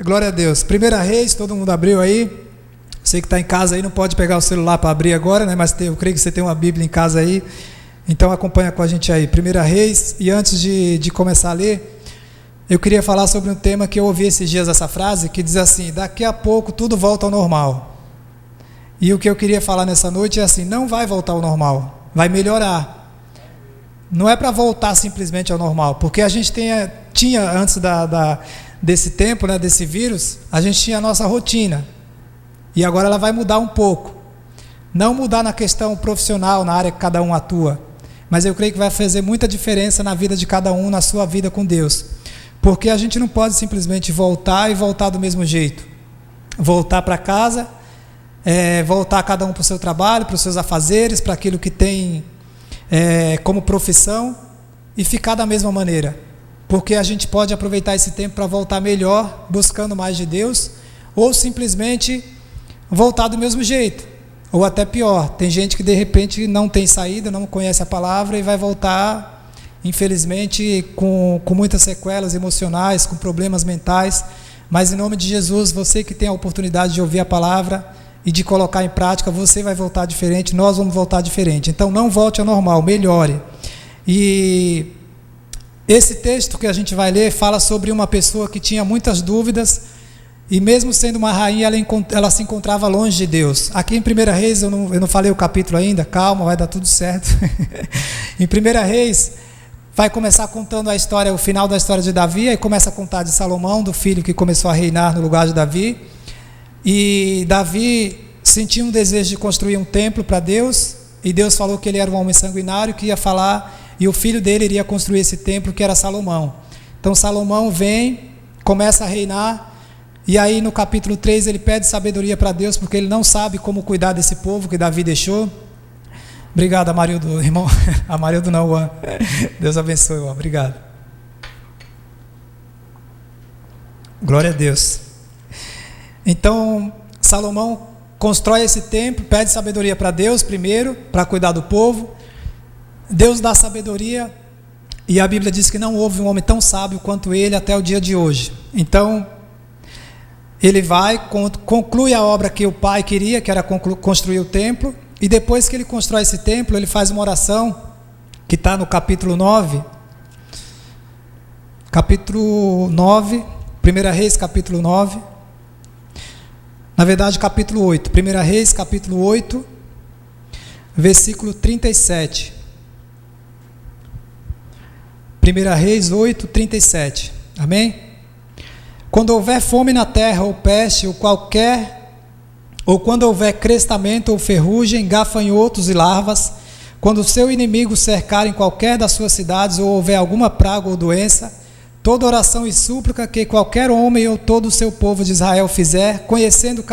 Glória a Deus. 1 Reis, todo mundo abriu aí. Você que está em casa aí não pode pegar o celular para abrir agora, né? Mas eu creio que você tem uma Bíblia em casa aí. Então acompanha com a gente aí. 1 Reis. E antes de começar a ler, eu queria falar sobre um tema que eu ouvi esses dias, essa frase, que diz assim: daqui a pouco tudo volta ao normal. E o que eu queria falar nessa noite é assim: não vai voltar ao normal, vai melhorar. Não é para voltar simplesmente ao normal, porque a gente tinha antes desse tempo, né, desse vírus, a gente tinha a nossa rotina, e agora ela vai mudar um pouco. Não mudar na questão profissional, na área que cada um atua, mas eu creio que vai fazer muita diferença na vida de cada um, na sua vida com Deus, porque a gente não pode simplesmente voltar do mesmo jeito, voltar para casa, voltar cada um para o seu trabalho, para os seus afazeres, para aquilo que tem como profissão, e ficar da mesma maneira, porque a gente pode aproveitar esse tempo para voltar melhor, buscando mais de Deus, ou simplesmente voltar do mesmo jeito, ou até pior. Tem gente que de repente não tem saída, não conhece a palavra e vai voltar, infelizmente, com muitas sequelas emocionais, com problemas mentais. Mas em nome de Jesus, você que tem a oportunidade de ouvir a palavra e de colocar em prática, você vai voltar diferente, nós vamos voltar diferente. Então não volte ao normal, melhore. E esse texto que a gente vai ler fala sobre uma pessoa que tinha muitas dúvidas, e mesmo sendo uma rainha, ela se encontrava longe de Deus. Aqui em 1 Reis, eu não falei o capítulo ainda, calma, vai dar tudo certo. Em 1 Reis, vai começar contando a história, o final da história de Davi, e começa a contar de Salomão, do filho que começou a reinar no lugar de Davi. E Davi sentiu um desejo de construir um templo para Deus, e Deus falou que ele era um homem sanguinário, que ia falar, e o filho dele iria construir esse templo, que era Salomão. Então Salomão vem, começa a reinar, e aí no capítulo 3 ele pede sabedoria para Deus, porque ele não sabe como cuidar desse povo que Davi deixou. Obrigado, Amarildo, irmão. Amarildo não, Juan. Deus abençoe, Juan. Obrigado. Glória a Deus. Então Salomão constrói esse templo, pede sabedoria para Deus primeiro, para cuidar do povo. Deus dá sabedoria, e a Bíblia diz que não houve um homem tão sábio quanto ele até o dia de hoje. Então ele vai, conclui a obra que o pai queria, que era construir o templo, e depois que ele constrói esse templo, ele faz uma oração, que está no capítulo 9, 1 Reis capítulo 9, na verdade capítulo 8, 1 Reis capítulo 8, versículo 37, 1 Reis 8, 37, amém? Quando houver fome na terra, ou peste, ou quando houver crestamento ou ferrugem, gafanhotos e larvas, quando o seu inimigo cercar em qualquer das suas cidades, ou houver alguma praga ou doença, toda oração e súplica que qualquer homem ou todo o seu povo de Israel fizer, conhecendo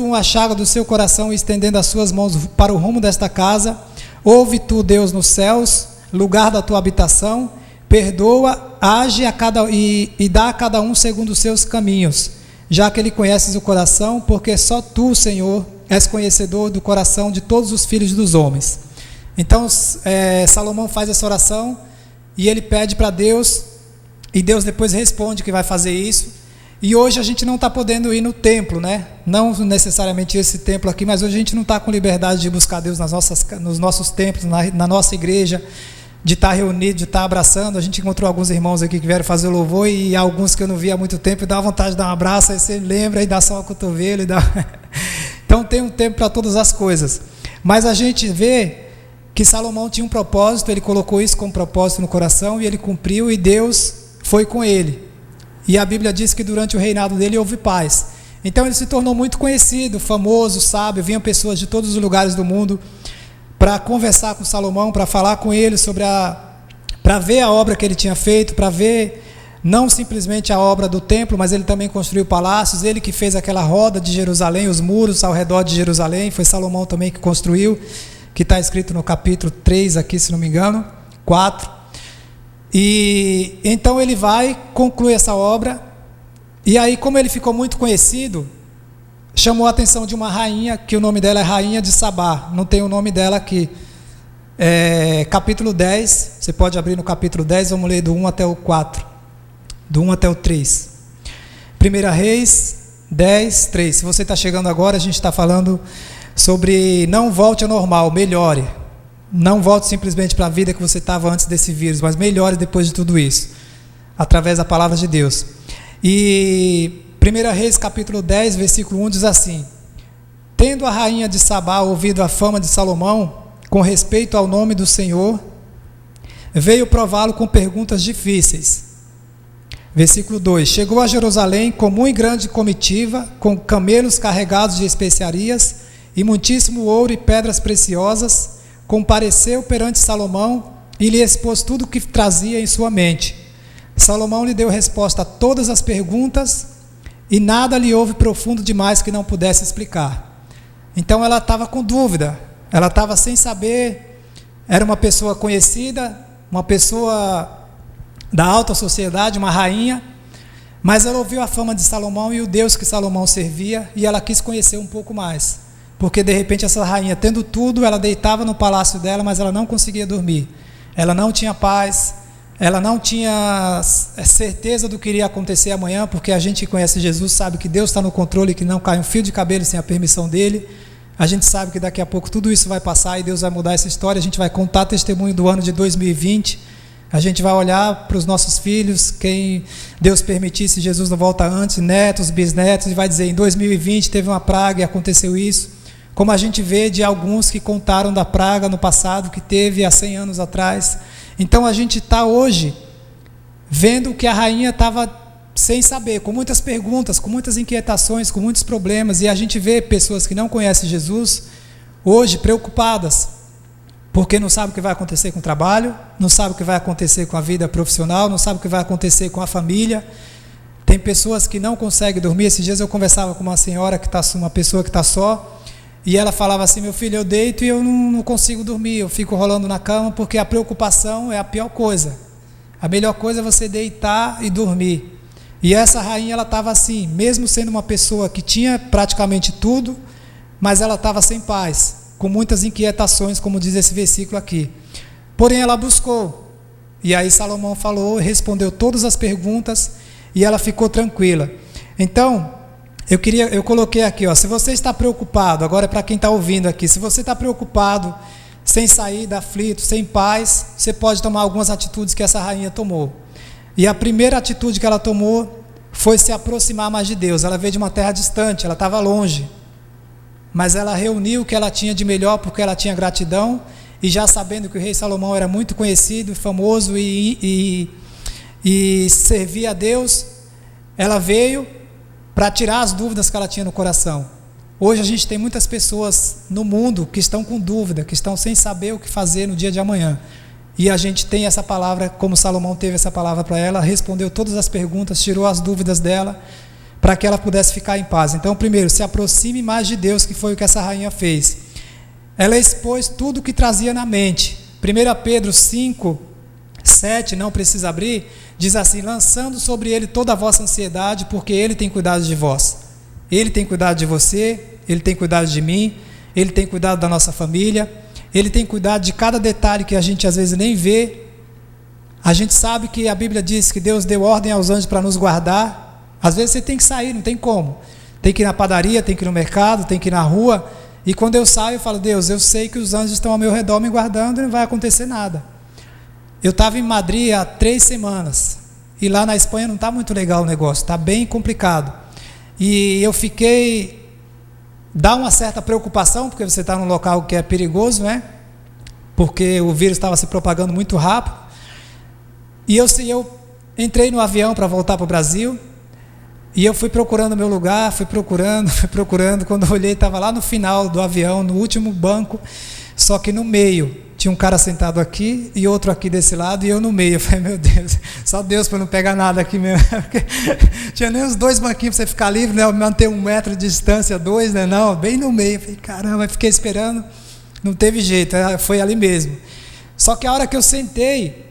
um a chaga do seu coração e estendendo as suas mãos para o rumo desta casa, ouve tu, Deus nos céus, lugar da tua habitação, perdoa, age e dá a cada um segundo os seus caminhos, já que ele conheces o coração, porque só tu, Senhor, és conhecedor do coração de todos os filhos dos homens. Então Salomão faz essa oração, e ele pede para Deus, e Deus depois responde que vai fazer isso. E hoje a gente não está podendo ir no templo, né? Não necessariamente esse templo aqui, mas hoje a gente não está com liberdade de buscar Deus nos nossos templos, na nossa igreja, de estar reunido, de estar abraçando. A gente encontrou alguns irmãos aqui que vieram fazer o louvor, e alguns que eu não via há muito tempo, e dá vontade de dar um abraço, aí você lembra, e dá só o cotovelo, Então tem um tempo para todas as coisas, mas a gente vê que Salomão tinha um propósito, ele colocou isso como propósito no coração, e ele cumpriu, e Deus foi com ele, e a Bíblia diz que durante o reinado dele houve paz. Então ele se tornou muito conhecido, famoso, sábio, vinham pessoas de todos os lugares do mundo para conversar com Salomão, para falar com ele para ver a obra que ele tinha feito, para ver não simplesmente a obra do templo, mas ele também construiu palácios, ele que fez aquela roda de Jerusalém, os muros ao redor de Jerusalém, foi Salomão também que construiu, que está escrito no capítulo 3 aqui, se não me engano, 4, e então ele vai, conclui essa obra, e aí como ele ficou muito conhecido, chamou a atenção de uma rainha, que o nome dela é Rainha de Sabá, não tem o nome dela aqui, capítulo 10, você pode abrir no capítulo 10, vamos ler do 1 até o 4, do 1 até o 3. 1 Reis 10, 3. Se você está chegando agora, a gente está falando sobre não volte ao normal, melhore. Não volte simplesmente para a vida que você estava antes desse vírus, mas melhore depois de tudo isso, através da palavra de Deus. E 1 Reis capítulo 10, versículo 1 diz assim: tendo a rainha de Sabá ouvido a fama de Salomão com respeito ao nome do Senhor, veio prová-lo com perguntas difíceis. Versículo 2: chegou a Jerusalém com muito grande comitiva, com camelos carregados de especiarias e muitíssimo ouro e pedras preciosas, compareceu perante Salomão e lhe expôs tudo o que trazia em sua mente. Salomão lhe deu resposta a todas as perguntas e nada lhe houve profundo demais que não pudesse explicar. Então ela estava com dúvida, ela estava sem saber, era uma pessoa conhecida, uma pessoa da alta sociedade, uma rainha, mas ela ouviu a fama de Salomão e o Deus que Salomão servia, e ela quis conhecer um pouco mais, porque de repente essa rainha, tendo tudo, ela deitava no palácio dela, mas ela não conseguia dormir, ela não tinha paz, ela não tinha certeza do que iria acontecer amanhã, porque a gente que conhece Jesus sabe que Deus está no controle, que não cai um fio de cabelo sem a permissão dele. A gente sabe que daqui a pouco tudo isso vai passar e Deus vai mudar essa história. A gente vai contar testemunho do ano de 2020, a gente vai olhar para os nossos filhos, quem Deus permitir, se Jesus não volta antes, netos, bisnetos, e vai dizer, em 2020 teve uma praga e aconteceu isso, como a gente vê de alguns que contaram da praga no passado, que teve há 100 anos atrás. Então a gente está hoje vendo que a rainha estava sem saber, com muitas perguntas, com muitas inquietações, com muitos problemas, e a gente vê pessoas que não conhecem Jesus hoje preocupadas, porque não sabe o que vai acontecer com o trabalho, não sabe o que vai acontecer com a vida profissional, não sabe o que vai acontecer com a família. Tem pessoas que não conseguem dormir. Esses dias eu conversava com uma senhora, uma pessoa que está só, e ela falava assim, meu filho, eu deito e eu não consigo dormir, eu fico rolando na cama, porque a preocupação é a pior coisa. A melhor coisa é você deitar e dormir. E essa rainha, ela estava assim, mesmo sendo uma pessoa que tinha praticamente tudo, mas ela estava sem paz, com muitas inquietações, como diz esse versículo aqui. Porém ela buscou, e aí Salomão falou, respondeu todas as perguntas, e ela ficou tranquila. Então, eu coloquei aqui, se você está preocupado, agora é para quem está ouvindo aqui, se você está preocupado, sem saída, aflito, sem paz, você pode tomar algumas atitudes que essa rainha tomou. E a primeira atitude que ela tomou foi se aproximar mais de Deus. Ela veio de uma terra distante, ela estava longe, mas ela reuniu o que ela tinha de melhor, porque ela tinha gratidão, e já sabendo que o rei Salomão era muito conhecido, famoso e servia a Deus, ela veio para tirar as dúvidas que ela tinha no coração. Hoje a gente tem muitas pessoas no mundo que estão com dúvida, que estão sem saber o que fazer no dia de amanhã. E a gente tem essa palavra, como Salomão teve essa palavra para ela, respondeu todas as perguntas, tirou as dúvidas dela, para que ela pudesse ficar em paz. Então, primeiro, se aproxime mais de Deus, que foi o que essa rainha fez. Ela expôs tudo o que trazia na mente. 1 Pedro 5, 7, não precisa abrir, diz assim, lançando sobre ele toda a vossa ansiedade, porque ele tem cuidado de vós. Ele tem cuidado de você, ele tem cuidado de mim, ele tem cuidado da nossa família, ele tem cuidado de cada detalhe que a gente às vezes nem vê. A gente sabe que a Bíblia diz que Deus deu ordem aos anjos para nos guardar. Às vezes você tem que sair, não tem como. Tem que ir na padaria, tem que ir no mercado, tem que ir na rua. E quando eu saio, eu falo, Deus, eu sei que os anjos estão ao meu redor me guardando e não vai acontecer nada. Eu estava em Madrid há 3 semanas. E lá na Espanha não está muito legal o negócio, está bem complicado. E eu fiquei... Dá uma certa preocupação, porque você está num local que é perigoso, né? Porque o vírus estava se propagando muito rápido. E eu entrei no avião para voltar para o Brasil, e eu fui procurando meu lugar, fui procurando. Quando eu olhei, estava lá no final do avião, no último banco, só que no meio. Tinha um cara sentado aqui e outro aqui desse lado, e eu no meio. Eu falei, meu Deus, só Deus para não pegar nada aqui mesmo. Tinha nem os 2 banquinhos para você ficar livre, né? Manter 1 metro de distância, 2, né? Não, bem no meio. Eu falei, caramba, fiquei esperando, não teve jeito, foi ali mesmo. Só que a hora que eu sentei,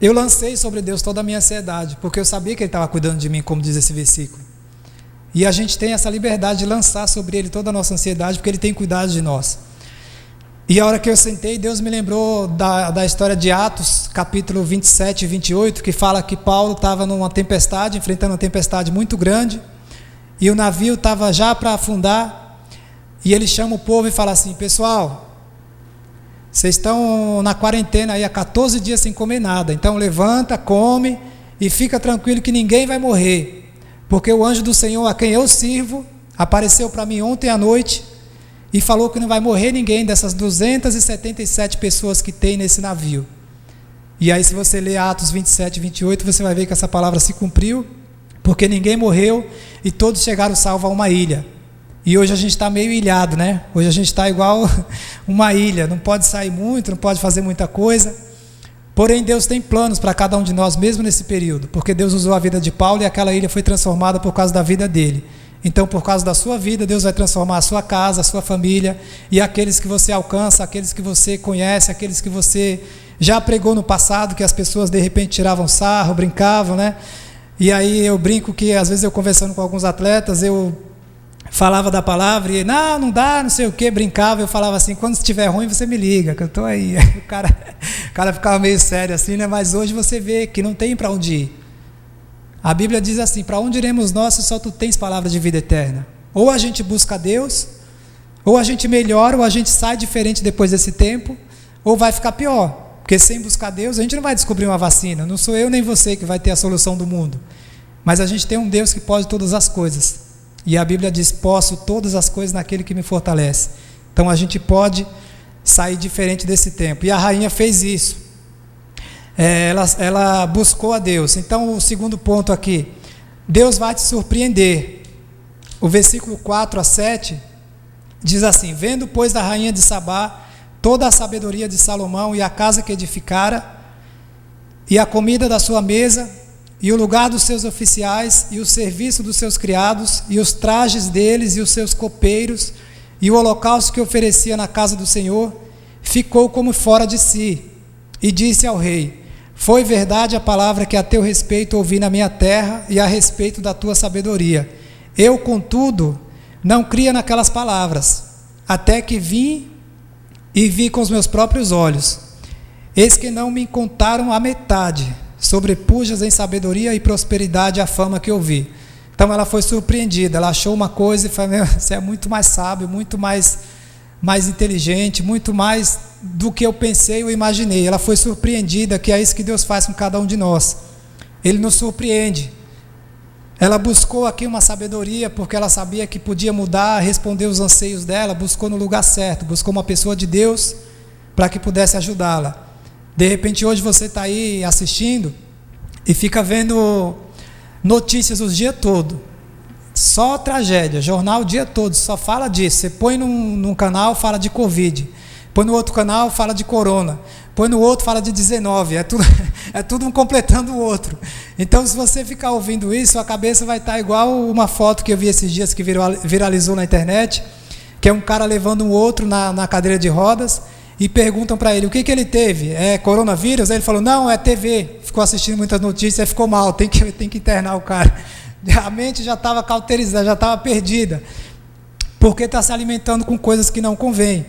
eu lancei sobre Deus toda a minha ansiedade, porque eu sabia que Ele estava cuidando de mim, como diz esse versículo. E a gente tem essa liberdade de lançar sobre Ele toda a nossa ansiedade, porque Ele tem cuidado de nós. E a hora que eu sentei, Deus me lembrou da história de Atos, capítulo 27 e 28, que fala que Paulo estava numa tempestade, enfrentando uma tempestade muito grande, e o navio estava já para afundar, e ele chama o povo e fala assim: pessoal, vocês estão na quarentena aí há 14 dias sem comer nada, então levanta, come e fica tranquilo que ninguém vai morrer, porque o anjo do Senhor a quem eu sirvo apareceu para mim ontem à noite e falou que não vai morrer ninguém dessas 277 pessoas que tem nesse navio. E aí, se você ler Atos 27 e 28, você vai ver que essa palavra se cumpriu, porque ninguém morreu e todos chegaram salvos a uma ilha. E hoje a gente está meio ilhado, né? Hoje a gente está igual uma ilha, não pode sair muito, não pode fazer muita coisa. Porém, Deus tem planos para cada um de nós, mesmo nesse período, porque Deus usou a vida de Paulo e aquela ilha foi transformada por causa da vida dele. Então, por causa da sua vida, Deus vai transformar a sua casa, a sua família, e aqueles que você alcança, aqueles que você conhece, aqueles que você já pregou no passado, que as pessoas de repente tiravam sarro, brincavam, né? E aí eu brinco que às vezes eu conversando com alguns atletas, eu falava da palavra e não dá, não sei o que, brincava, eu falava assim: quando estiver ruim você me liga, que eu estou aí. O cara ficava meio sério assim, né? Mas hoje você vê que não tem para onde ir. A Bíblia diz assim: para onde iremos nós se só tu tens palavra de vida eterna? Ou a gente busca Deus, ou a gente melhora, ou a gente sai diferente depois desse tempo, ou vai ficar pior, porque sem buscar Deus a gente não vai descobrir uma vacina, não sou eu nem você que vai ter a solução do mundo, mas a gente tem um Deus que pode todas as coisas, e a Bíblia diz: posso todas as coisas naquele que me fortalece. Então a gente pode sair diferente desse tempo, e a rainha fez isso. Ela buscou a Deus. Então o segundo ponto aqui: Deus vai te surpreender. O versículo 4 a 7 diz assim: vendo pois da rainha de Sabá toda a sabedoria de Salomão e a casa que edificara, e a comida da sua mesa, e o lugar dos seus oficiais, e o serviço dos seus criados, e os trajes deles, e os seus copeiros, e o holocausto que oferecia na casa do Senhor, ficou como fora de si, e disse ao rei: foi verdade a palavra que a teu respeito ouvi na minha terra, e a respeito da tua sabedoria. Eu, contudo, não cria naquelas palavras, até que vim e vi com os meus próprios olhos. Eis que não me contaram a metade, sobrepujas em sabedoria e prosperidade a fama que ouvi. Então ela foi surpreendida, ela achou uma coisa e falou: você é muito mais sábio, muito mais inteligente, muito mais do que eu pensei ou imaginei. Ela foi surpreendida, que é isso que Deus faz com cada um de nós. Ele nos surpreende. Ela buscou aqui uma sabedoria, porque ela sabia que podia mudar, responder os anseios dela, buscou no lugar certo, buscou uma pessoa de Deus para que pudesse ajudá-la. De repente hoje você está aí assistindo e fica vendo notícias o dia todo, só tragédia, jornal o dia todo, só fala disso. Você põe num canal, fala de Covid, põe no outro canal, fala de Corona, põe no outro, fala de 19, é tudo um completando o outro. Então, se você ficar ouvindo isso, a cabeça vai estar igual uma foto que eu vi esses dias que viralizou na internet, que é um cara levando um outro na cadeira de rodas, e perguntam para ele: o que ele teve? É coronavírus? Aí ele falou: não, é TV. Ficou assistindo muitas notícias, ficou mal, tem que internar o cara. A mente já estava cauterizada, já estava perdida, porque está se alimentando com coisas que não convém,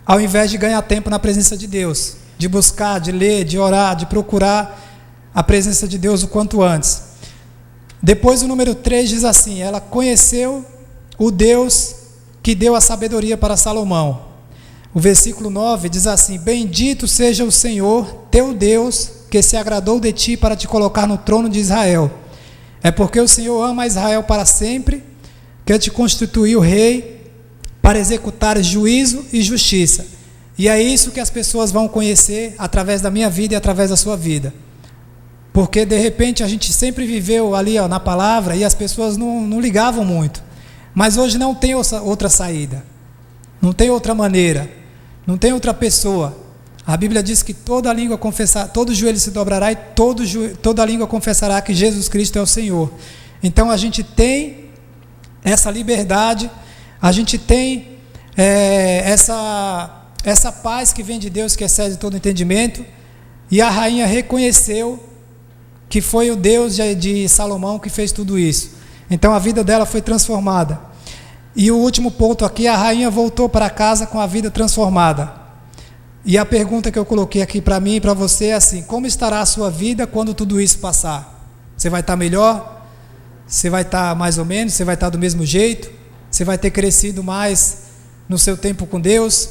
ao invés de ganhar tempo na presença de Deus, de buscar, de ler, de orar, de procurar a presença de Deus o quanto antes. Depois o número 3 diz assim: ela conheceu o Deus que deu a sabedoria para Salomão. O versículo 9 diz assim: bendito seja o Senhor teu Deus, que se agradou de ti para te colocar no trono de Israel. É porque o Senhor ama Israel para sempre, que te constituiu rei para executar juízo e justiça. E é isso que as pessoas vão conhecer através da minha vida e através da sua vida. Porque de repente a gente sempre viveu ali na palavra e as pessoas não ligavam muito. Mas hoje não tem outra saída, não tem outra maneira, não tem outra pessoa. A Bíblia diz que toda língua confessará, todo joelho se dobrará e toda língua confessará que Jesus Cristo é o Senhor. Então a gente tem essa liberdade, a gente tem essa paz que vem de Deus, que excede todo entendimento. E a rainha reconheceu que foi o Deus de Salomão que fez tudo isso. Então a vida dela foi transformada. E o último ponto aqui: a rainha voltou para casa com a vida transformada. E a pergunta que eu coloquei aqui para mim e para você é assim: como estará a sua vida quando tudo isso passar? Você vai estar melhor? Você vai estar mais ou menos? Você vai estar do mesmo jeito? Você vai ter crescido mais no seu tempo com Deus?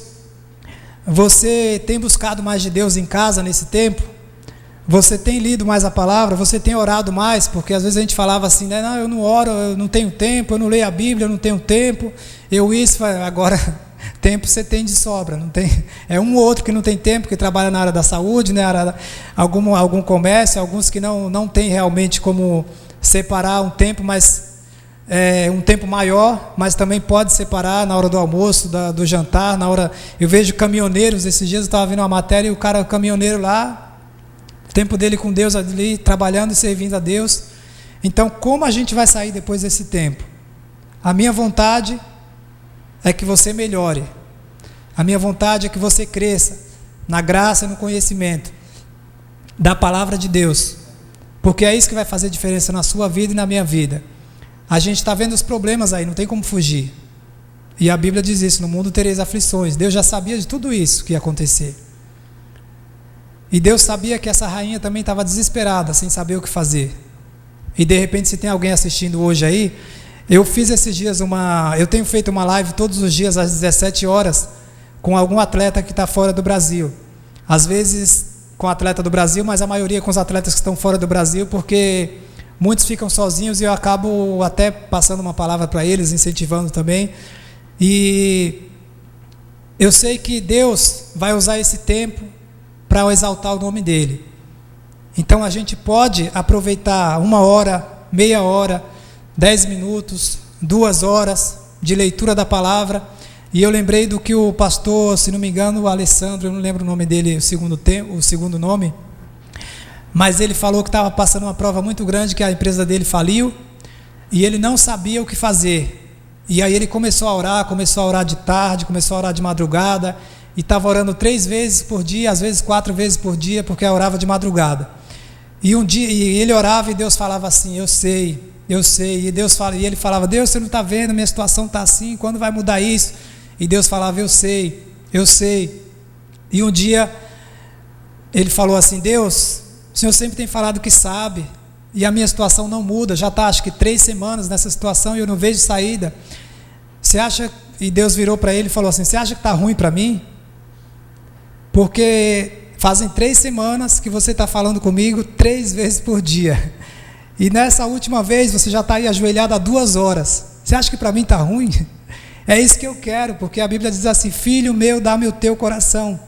Você tem buscado mais de Deus em casa nesse tempo? Você tem lido mais a palavra? Você tem orado mais? Porque às vezes a gente falava assim, né? Não, eu não oro, eu não tenho tempo, eu não leio a Bíblia, eu não tenho tempo. Agora tempo você tem de sobra, não tem? É um ou outro que não tem tempo, que trabalha na área da saúde, né? Algum comércio, alguns que não tem realmente como separar um tempo, mas um tempo maior, mas também pode separar na hora do almoço, do jantar, na hora. Eu vejo caminhoneiros, esses dias eu estava vendo uma matéria e o caminhoneiro lá, o tempo dele com Deus ali, trabalhando e servindo a Deus. Então, como a gente vai sair depois desse tempo? A minha vontade é que você melhore. A minha vontade é que você cresça na graça e no conhecimento da palavra de Deus, porque é isso que vai fazer diferença na sua vida e na minha vida. A gente está vendo os problemas aí, não tem como fugir. E a Bíblia diz isso: no mundo tereis aflições. Deus já sabia de tudo isso que ia acontecer. E Deus sabia que essa rainha também estava desesperada, sem saber o que fazer. E de repente, se tem alguém assistindo hoje aí, eu fiz esses dias eu tenho feito uma live todos os dias às 17 horas com algum atleta que está fora do Brasil. Às vezes com atleta do Brasil, mas a maioria com os atletas que estão fora do Brasil, porque muitos ficam sozinhos e eu acabo até passando uma palavra para eles, incentivando também. E eu sei que Deus vai usar esse tempo para exaltar o nome dele. Então a gente pode aproveitar 1 hora, meia hora, 10 minutos, 2 horas de leitura da palavra. E eu lembrei do que o pastor, se não me engano, o Alessandro, eu não lembro o nome dele, o segundo nome, mas ele falou que estava passando uma prova muito grande, que a empresa dele faliu, e ele não sabia o que fazer. E aí ele começou a orar de tarde, começou a orar de madrugada, e estava orando 3 vezes por dia, às vezes 4 vezes por dia, porque orava de madrugada. E um dia ele orava e Deus falava assim: eu sei. E ele falava: Deus, você não está vendo, minha situação está assim, quando vai mudar isso? E Deus falava: eu sei. E um dia ele falou assim: Deus, o Senhor sempre tem falado que sabe, e a minha situação não muda, já está acho que 3 semanas nessa situação e eu não vejo saída. Você acha? E Deus virou para ele e falou assim: você acha que está ruim para mim? Porque fazem 3 semanas que você está falando comigo 3 vezes por dia. E nessa última vez você já está aí ajoelhado há 2 horas. Você acha que para mim está ruim? É isso que eu quero, porque a Bíblia diz assim: filho meu, dá-me o teu coração.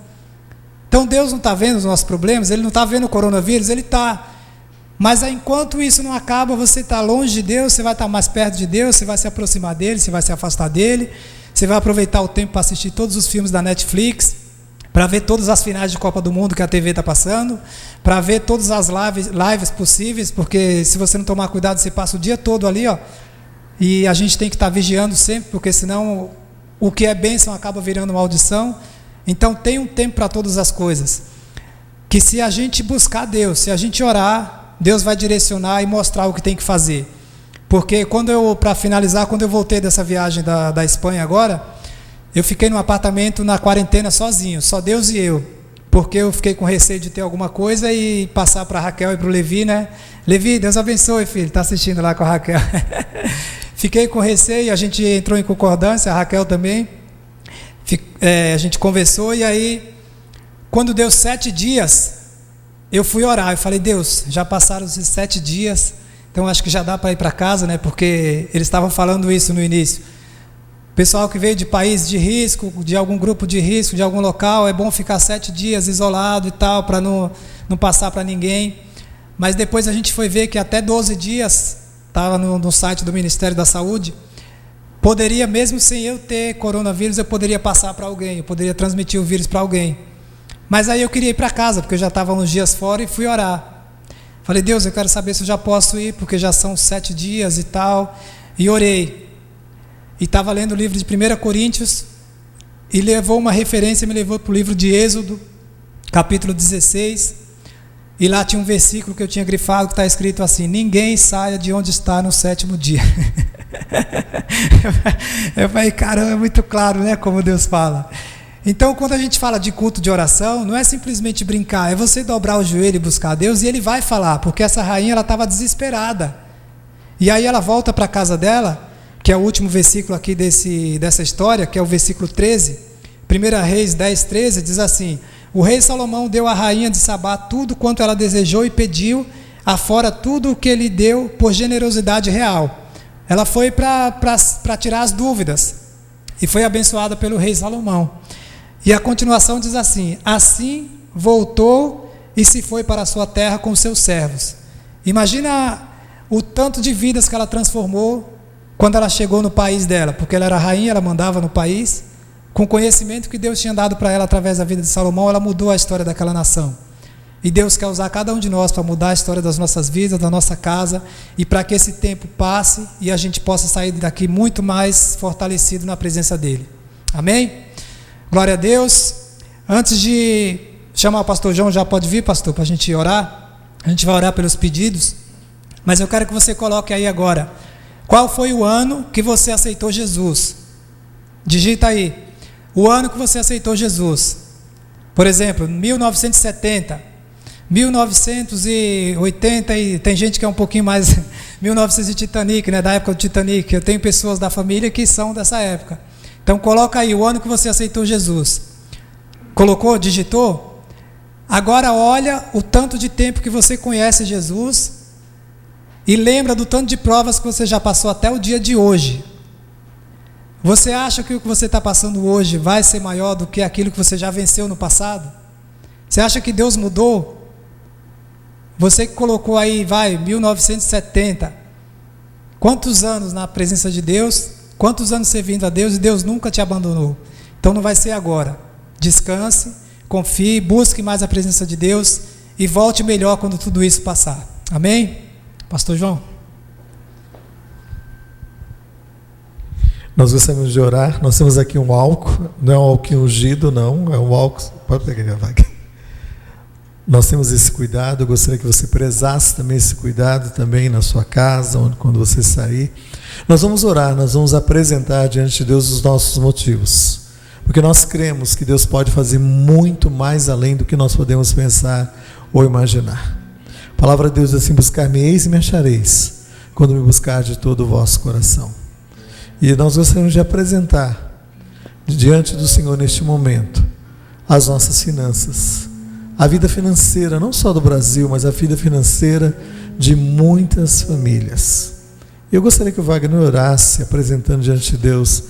Então Deus não está vendo os nossos problemas, Ele não está vendo o coronavírus, Ele está. Mas enquanto isso não acaba, você está longe de Deus, você vai estar mais perto de Deus, você vai se aproximar dEle, você vai se afastar dEle, você vai aproveitar o tempo para assistir todos os filmes da Netflix, para ver todas as finais de Copa do Mundo que a TV está passando, para ver todas as lives possíveis, porque se você não tomar cuidado, você passa o dia todo ali, ó. E a gente tem que estar vigiando sempre, porque senão o que é bênção acaba virando maldição. Então tem um tempo para todas as coisas, que se a gente buscar Deus, se a gente orar, Deus vai direcionar e mostrar o que tem que fazer. Porque para finalizar, quando eu voltei dessa viagem da Espanha agora, eu fiquei num apartamento na quarentena sozinho, só Deus e eu, porque eu fiquei com receio de ter alguma coisa e passar para a Raquel e para o Levi, né? Levi, Deus abençoe, filho, está assistindo lá com a Raquel. Fiquei com receio, a gente entrou em concordância, a Raquel também, a gente conversou, e aí, quando deu 7 dias, eu fui orar, eu falei: Deus, já passaram esses 7 dias, então acho que já dá para ir para casa, né? Porque eles estavam falando isso no início. Pessoal que veio de país de risco, de algum grupo de risco, de algum local, é bom ficar 7 dias isolado e tal, para não passar para ninguém. Mas depois a gente foi ver que até 12 dias, estava no site do Ministério da Saúde, poderia, mesmo sem eu ter coronavírus, eu poderia passar para alguém, eu poderia transmitir o vírus para alguém. Mas aí eu queria ir para casa, porque eu já estava uns dias fora, e fui orar. Falei: Deus, eu quero saber se eu já posso ir, porque já são 7 dias e tal. E orei. E estava lendo o livro de 1 Coríntios, e levou uma referência, me levou para o livro de Êxodo, capítulo 16, e lá tinha um versículo que eu tinha grifado, que está escrito assim: ninguém saia de onde está no 7º dia. Eu falei: caramba, é muito claro, né, como Deus fala. Então, quando a gente fala de culto de oração, não é simplesmente brincar, é você dobrar o joelho e buscar a Deus, e Ele vai falar, porque essa rainha ela estava desesperada. E aí ela volta para a casa dela, que é o último versículo aqui dessa história, que é o versículo 13, 1 Reis 10, 13, diz assim: o rei Salomão deu à rainha de Sabá tudo quanto ela desejou e pediu, afora tudo o que ele deu por generosidade real. Ela foi para tirar as dúvidas, e foi abençoada pelo rei Salomão. E a continuação diz assim: assim voltou e se foi para a sua terra com seus servos. Imagina o tanto de vidas que ela transformou quando ela chegou no país dela, porque ela era rainha, ela mandava no país, com o conhecimento que Deus tinha dado para ela através da vida de Salomão, ela mudou a história daquela nação. E Deus quer usar cada um de nós para mudar a história das nossas vidas, da nossa casa, e para que esse tempo passe e a gente possa sair daqui muito mais fortalecido na presença dEle. Amém? Glória a Deus. Antes de chamar o pastor João, já pode vir, pastor, para a gente orar. A gente vai orar pelos pedidos, mas eu quero que você coloque aí agora: qual foi o ano que você aceitou Jesus? Digita aí, o ano que você aceitou Jesus. Por exemplo, 1970, 1980, e tem gente que é um pouquinho mais 1900 de Titanic, né, da época do Titanic. Eu tenho pessoas da família que são dessa época. Então coloca aí o ano que você aceitou Jesus. Colocou? Digitou? Agora olha o tanto de tempo que você conhece Jesus e lembra do tanto de provas que você já passou até o dia de hoje. Você acha que o que você está passando hoje vai ser maior do que aquilo que você já venceu no passado? Você acha que Deus mudou? Você que colocou aí, 1970. Quantos anos na presença de Deus? Quantos anos servindo a Deus e Deus nunca te abandonou? Então não vai ser agora. Descanse, confie, busque mais a presença de Deus e volte melhor quando tudo isso passar. Amém? Pastor João. Nós gostaríamos de orar. Nós temos aqui um álcool, não é um álcool ungido, não, é um álcool. Pode pegar a vaga. Nós temos esse cuidado. Eu gostaria que você prezasse também esse cuidado também na sua casa, quando você sair. Nós vamos orar, nós vamos apresentar diante de Deus os nossos motivos, porque nós cremos que Deus pode fazer muito mais além do que nós podemos pensar ou imaginar. A palavra de Deus diz assim: buscar-me-eis e me achareis, quando me buscar de todo o vosso coração. E nós gostaríamos de apresentar diante do Senhor neste momento as nossas finanças, a vida financeira, não só do Brasil, mas a vida financeira de muitas famílias. Eu gostaria que o Wagner orasse, apresentando diante de Deus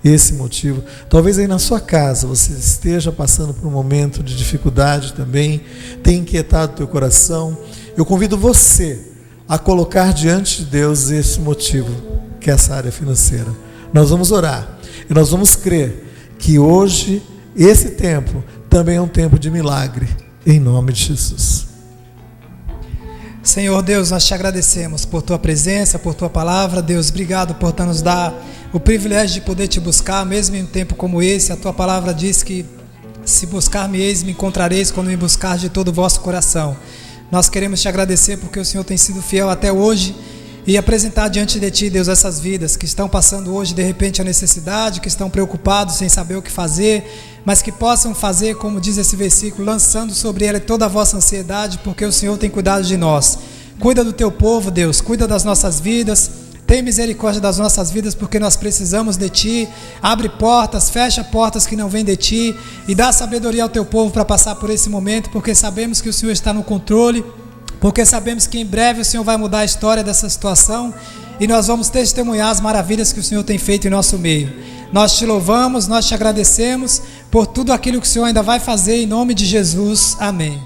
esse motivo. Talvez aí na sua casa você esteja passando por um momento de dificuldade também, tenha inquietado o teu coração. Eu convido você a colocar diante de Deus esse motivo, que é essa área financeira. Nós vamos orar e nós vamos crer que hoje, esse tempo, também é um tempo de milagre, em nome de Jesus. Senhor Deus, nós te agradecemos por tua presença, por tua palavra. Deus, obrigado por nos dar o privilégio de poder te buscar, mesmo em um tempo como esse. A tua palavra diz que se buscar-me-eis, me encontrareis quando me buscar de todo o vosso coração. Nós queremos te agradecer porque o Senhor tem sido fiel até hoje e apresentar diante de ti, Deus, essas vidas que estão passando hoje de repente a necessidade, que estão preocupados sem saber o que fazer, mas que possam fazer, como diz esse versículo, lançando sobre ela toda a vossa ansiedade, porque o Senhor tem cuidado de nós. Cuida do teu povo, Deus, cuida das nossas vidas, tem misericórdia das nossas vidas, porque nós precisamos de ti. Abre portas, fecha portas que não vêm de ti e dá sabedoria ao teu povo para passar por esse momento, porque sabemos que o Senhor está no controle, porque sabemos que em breve o Senhor vai mudar a história dessa situação e nós vamos testemunhar as maravilhas que o Senhor tem feito em nosso meio. Nós te louvamos, nós te agradecemos por tudo aquilo que o Senhor ainda vai fazer, em nome de Jesus. Amém.